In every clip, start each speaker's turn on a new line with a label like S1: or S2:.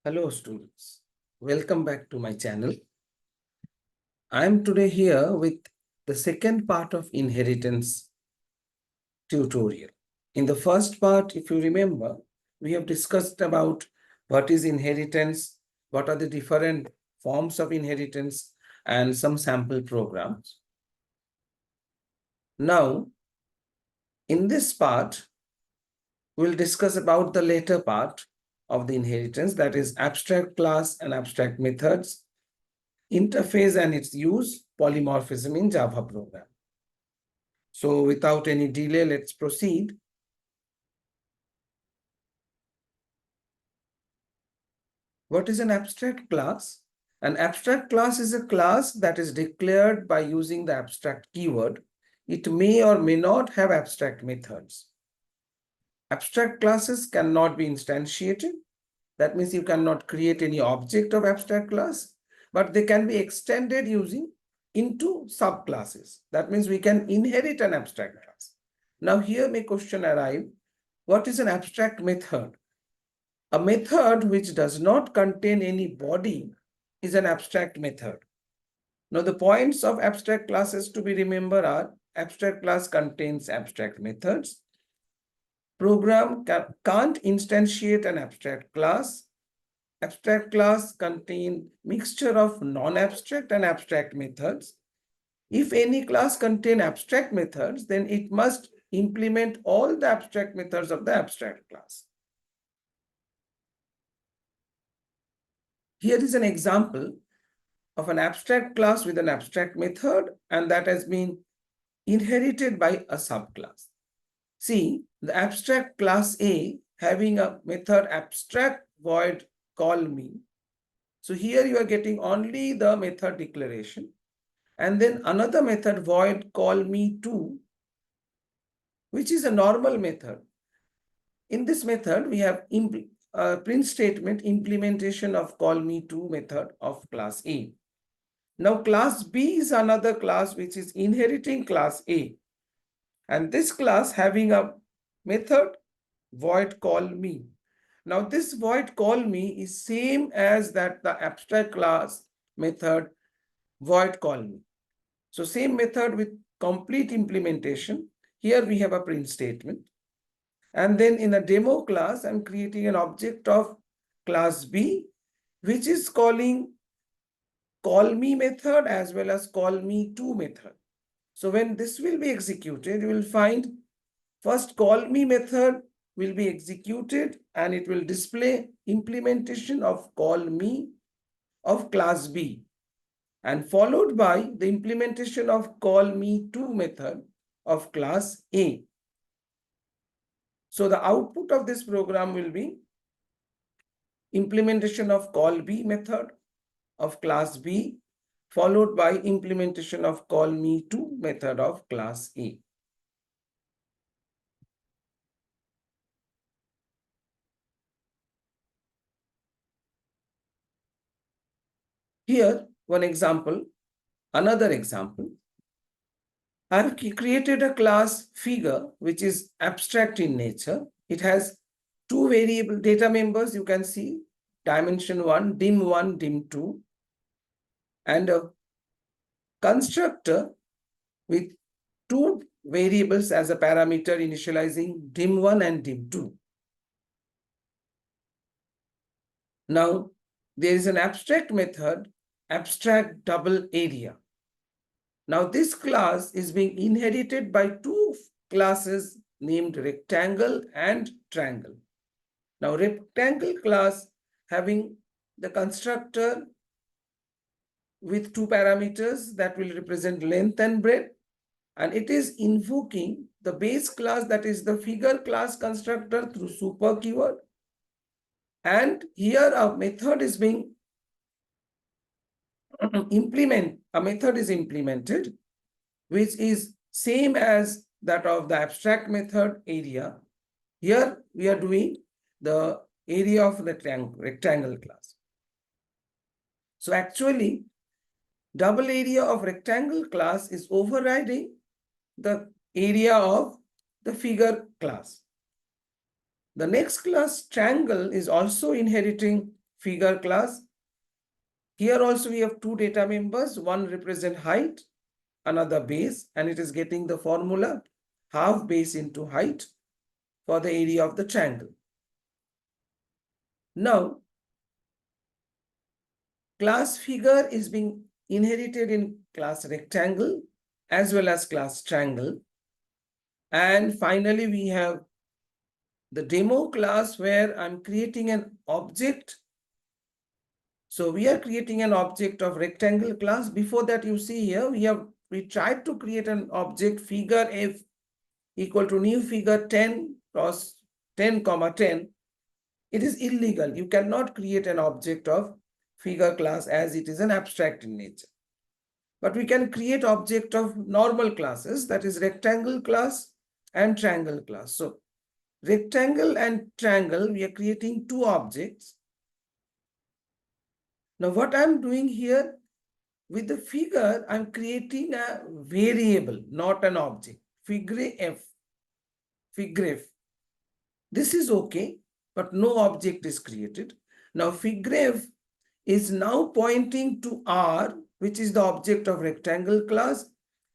S1: Hello students, welcome back to my channel. I am today here with the second part of inheritance tutorial. In the first part, if you remember, we have discussed about what is inheritance, what are the different forms of inheritance, and some sample programs. Now, in this part, we'll discuss about the later part of the inheritance, that is abstract class and abstract methods, interface and its use, polymorphism in Java program. So without any delay, let's proceed. What is an abstract class? An abstract class is a class that is declared by using the abstract keyword. It may or may not have abstract methods. Abstract classes cannot be instantiated. That means you cannot create any object of abstract class, but they can be extended using into subclasses. That means we can inherit an abstract class. Now here may question arrive, what is an abstract method? A method which does not contain any body is an abstract method. Now the points of abstract classes to be remembered are abstract class contains abstract methods. Program can't instantiate an abstract class. Abstract class contain mixture of non-abstract and abstract methods. If any class contain abstract methods, then it must implement all the abstract methods of the abstract class. Here is an example of an abstract class with an abstract method, and that has been inherited by a subclass. See, the abstract class A having a method abstract void call me. So here you are getting only the method declaration, and then another method void call me to, which is a normal method. In this method, we have print statement implementation of call me to method of class A. Now class B is another class which is inheriting class A, and this class having a method void call me. Now this void call me is same as that the abstract class method void call me. So same method with complete implementation. Here we have a print statement. And then in a demo class, I'm creating an object of class B, which is calling call me method as well as call me to method. So when this will be executed, you will find first call me method will be executed and it will display implementation of call me of class B, and followed by the implementation of call me to method of class A. So the output of this program will be implementation of call B method of class B, followed by implementation of call me to method of class A. Here, one example, another example. I've created a class figure which is abstract in nature. It has two variable data members. You can see dimension 1, dim1, dim2, and a constructor with two variables as a parameter initializing dim1 and dim2. Now, there is an abstract method, abstract double area. Now, this class is being inherited by two classes named rectangle and triangle. Now, rectangle class having the constructor with two parameters that will represent length and breadth, and it is invoking the base class, that is the figure class constructor, through super keyword. And here a method is being a method is implemented, which is same as that of the abstract method area. Here we are doing the area of the rectangle class. So actually, double area of rectangle class is overriding the area of the figure class. The next class, triangle, is also inheriting figure class. Here also we have two data members, one represent height, another base, and it is getting the formula half base into height for the area of the triangle. Now, class figure is being inherited in class rectangle as well as class triangle. And finally, we have the demo class where I'm creating an object. So we are creating an object of rectangle class. Before that, you see here, we tried to create an object figure f equal to new figure 10 cross 10 comma 10. It is illegal. You cannot create an object of figure class as it is an abstract in nature. But we can create object of normal classes, that is rectangle class and triangle class. So rectangle and triangle, we are creating two objects. Now what I'm doing here with the figure, I'm creating a variable, not an object. Figure f. This is okay, but no object is created. Now figure f is now pointing to R, which is the object of rectangle class,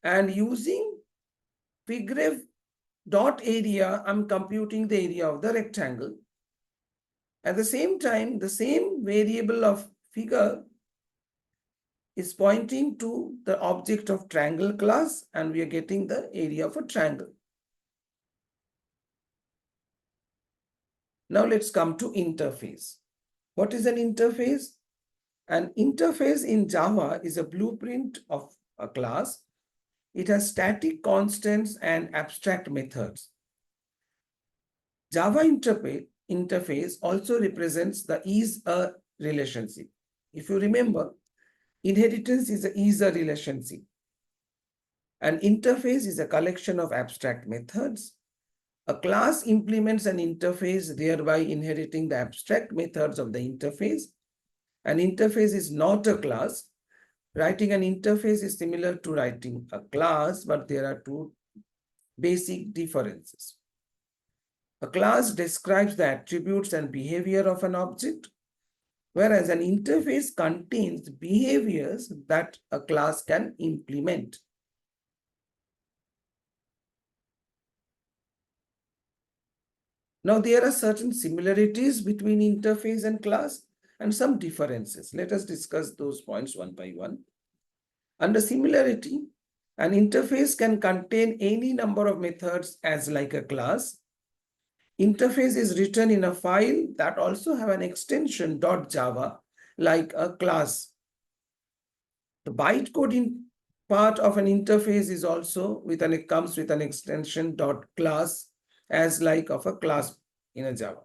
S1: and using figure dot area, I'm computing the area of the rectangle. At the same time, the same variable of figure is pointing to the object of triangle class, and we are getting the area of a triangle. Now let's come to interface. What is an interface? An interface in Java is a blueprint of a class. It has static constants and abstract methods. Java interface also represents the is-a relationship. If you remember, inheritance is a is-a relationship. An interface is a collection of abstract methods. A class implements an interface, thereby inheriting the abstract methods of the interface. An interface is not a class. Writing an interface is similar to writing a class, but there are two basic differences. A class describes the attributes and behavior of an object, whereas an interface contains behaviors that a class can implement. Now, there are certain similarities between interface and class and some differences. Let us discuss those points one by one. Under similarity, an interface can contain any number of methods as like a class. Interface is written in a file that also have an extension .java like a class. The bytecode in part of an interface is also comes with an extension .class as like of a class in a Java.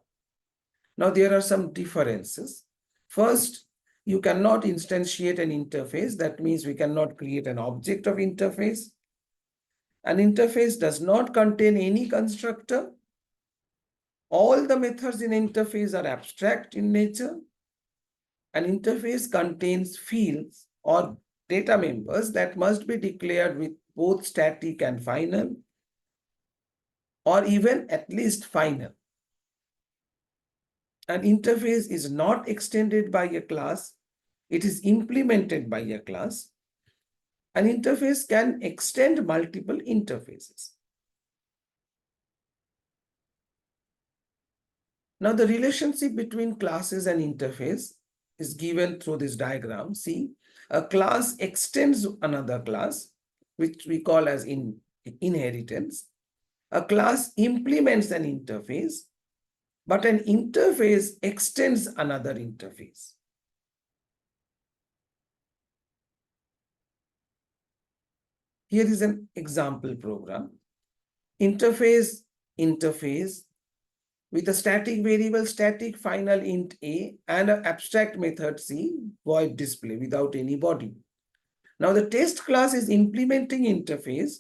S1: Now there are some differences. First, you cannot instantiate an interface. That means we cannot create an object of interface. An interface does not contain any constructor. All the methods in interface are abstract in nature. An interface contains fields or data members that must be declared with both static and final, or even at least final. An interface is not extended by a class. It is implemented by a class. An interface can extend multiple interfaces. Now, the relationship between classes and interface is given through this diagram. See, a class extends another class, which we call as inheritance. A class implements an interface, but an interface extends another interface. Here is an example program. Interface with a static variable static final int a and an abstract method c void display without any body. Now the test class is implementing interface.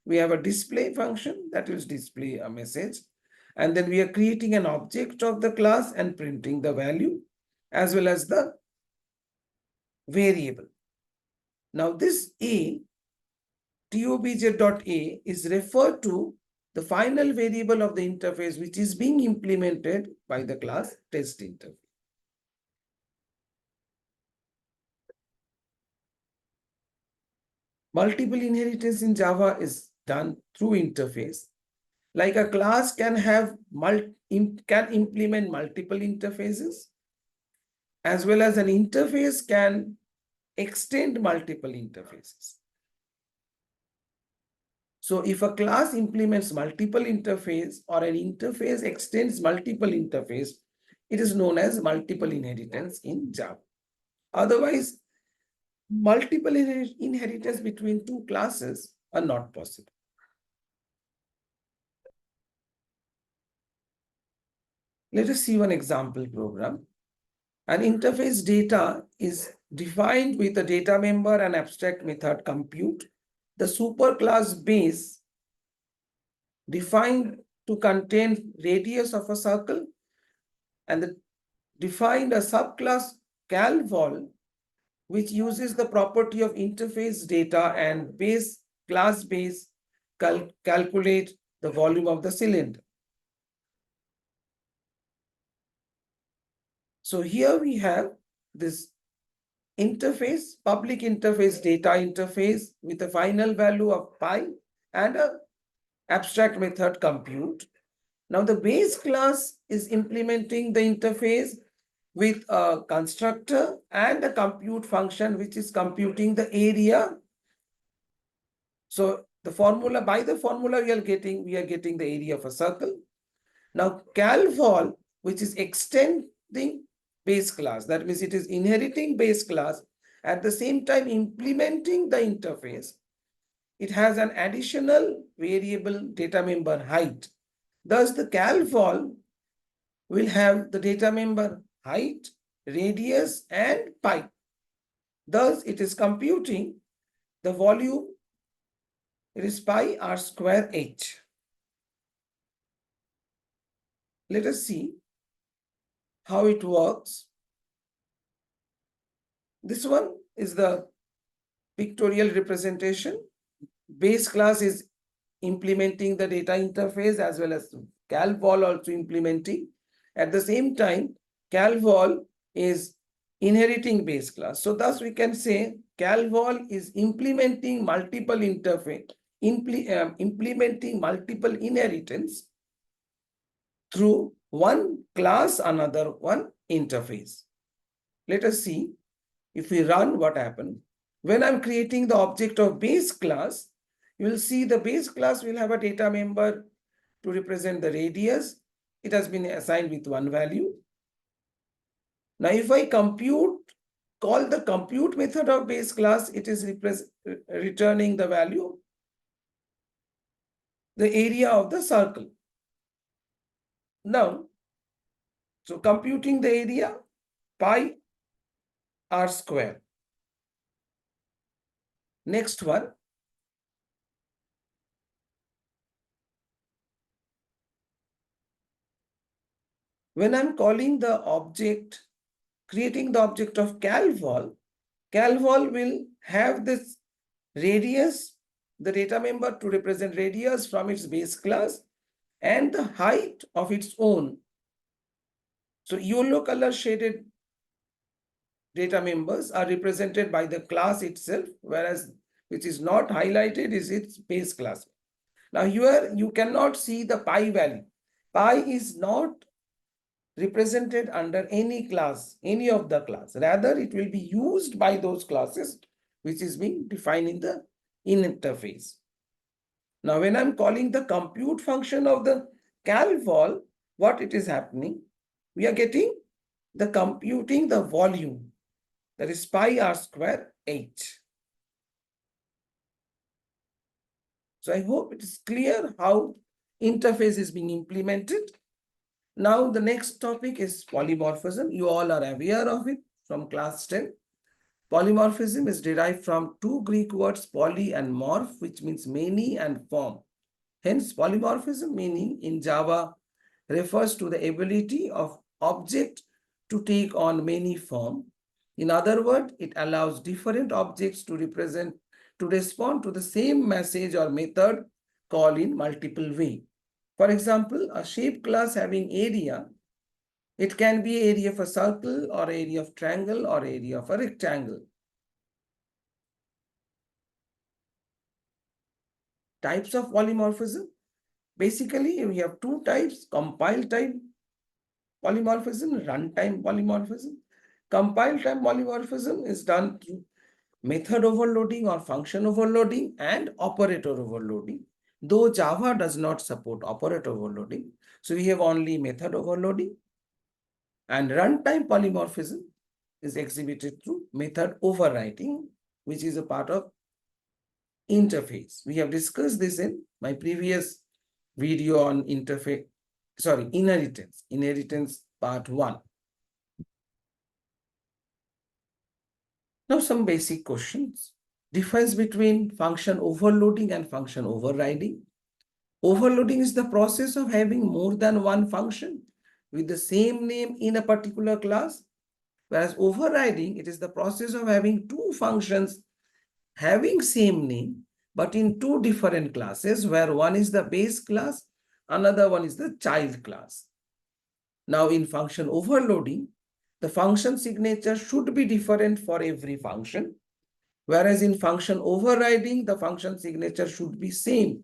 S1: We have a display function that will display a message, and then we are creating an object of the class and printing the value as well as the variable. Now this a tobj.a is referred to the final variable of the interface which is being implemented by the class test interface. Multiple inheritance in Java is done through interface. Like a class can implement multiple interfaces, as well as an interface can extend multiple interfaces. So if a class implements multiple interface or an interface extends multiple interface, it is known as multiple inheritance in Java. Otherwise, multiple inheritance between two classes are not possible. Let us see one example program. An interface data is defined with a data member and abstract method compute. The superclass base defined to contain radius of a circle, and defined a subclass calvol which uses the property of interface data and base class base calculate the volume of the cylinder. So here we have this interface, public interface data interface with a final value of pi and a abstract method compute. Now the base class is implementing the interface with a constructor and a compute function which is computing the area. So the formula, by the formula we are getting the area of a circle. Now calvol, which is extending base class, that means it is inheriting base class, at the same time implementing the interface. It has an additional variable data member height. Thus the calvol will have the data member height, radius, and pi. Thus it is computing the volume. It is pi r square h. Let us see how it works. This one is the pictorial representation. Base class is implementing the data interface as well as calvol also implementing. At the same time, calvol is inheriting base class. So thus we can say calvol is implementing multiple interface, implementing multiple inheritance through one class, another one interface. Let us see if we run what happened. When I'm creating the object of base class, you will see the base class will have a data member to represent the radius. It has been assigned with one value. Now, if I call the compute method of base class, it is returning the value, the area of the circle. Now, so computing the area, pi r square. Next one. When I'm calling the object, creating the object of calvol, calvol will have this radius, the data member to represent radius from its base class, and the height of its own. So yellow color shaded data members are represented by the class itself, whereas which is not highlighted is its base class. Now here you cannot see the pi value. Pi is not represented under any class, any of the class. Rather, it will be used by those classes which is being defined in the interface. Now, when I'm calling the compute function of the calvol, what it is happening? We are getting the computing the volume, that is pi r square h. So I hope it is clear how interface is being implemented. Now the next topic is polymorphism. You all are aware of it from class 10. Polymorphism is derived from two Greek words, poly and morph, which means many, and form. Hence, polymorphism meaning in Java refers to the ability of object to take on many form. In other words, it allows different objects to respond to the same message or method call in multiple way. For example, a shape class having area, it can be area of a circle or area of triangle or area of a rectangle. types of polymorphism. Basically, we have two types: compile type polymorphism, runtime polymorphism. Compile time polymorphism is done through method overloading or function overloading and operator overloading. Though Java does not support operator overloading, so we have only method overloading. And runtime polymorphism is exhibited through method overriding, which is a part of interface. We have discussed this in my previous video on inheritance part 1. Now some basic questions. Difference between function overloading and function overriding. Overloading is the process of having more than one function with the same name in a particular class, whereas overriding, it is the process of having two functions having same name but in two different classes, where one is the base class, another one is the child class. Now in function overloading, the function signature should be different for every function, whereas in function overriding, the function signature should be same.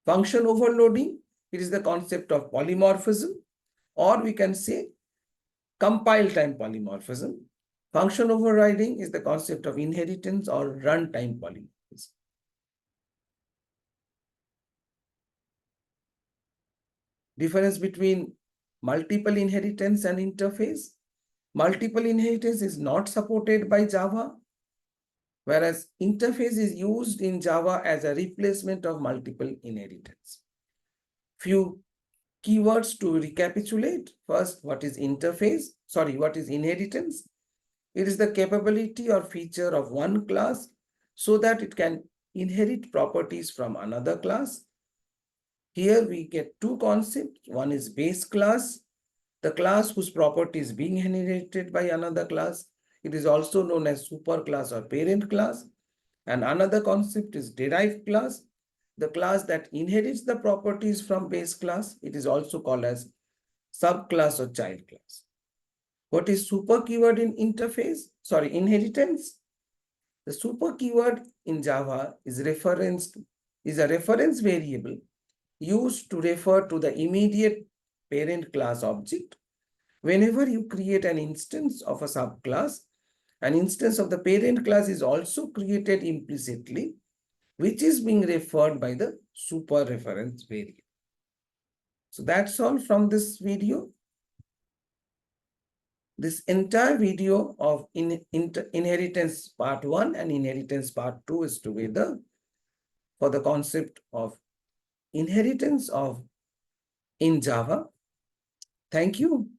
S1: Function overloading, it is the concept of polymorphism, or we can say compile time polymorphism. Function overriding is the concept of inheritance or runtime polymorphism. Difference between multiple inheritance and interface. Multiple inheritance is not supported by Java, whereas interface is used in Java as a replacement of multiple inheritance. Few keywords to recapitulate. First, what is inheritance? It is the capability or feature of one class so that it can inherit properties from another class. Here we get two concepts. One is base class, the class whose property is being inherited by another class. It is also known as superclass or parent class. And another concept is derived class, the class that inherits the properties from base class. It is also called as subclass or child class. What is super keyword in inheritance? The super keyword in Java is a reference variable used to refer to the immediate parent class object. Whenever you create an instance of a subclass, an instance of the parent class is also created implicitly, which is being referred by the super reference variable. So that's all from this video. This entire video of inheritance part 1 and inheritance part 2 is together for the concept of inheritance in Java. Thank you.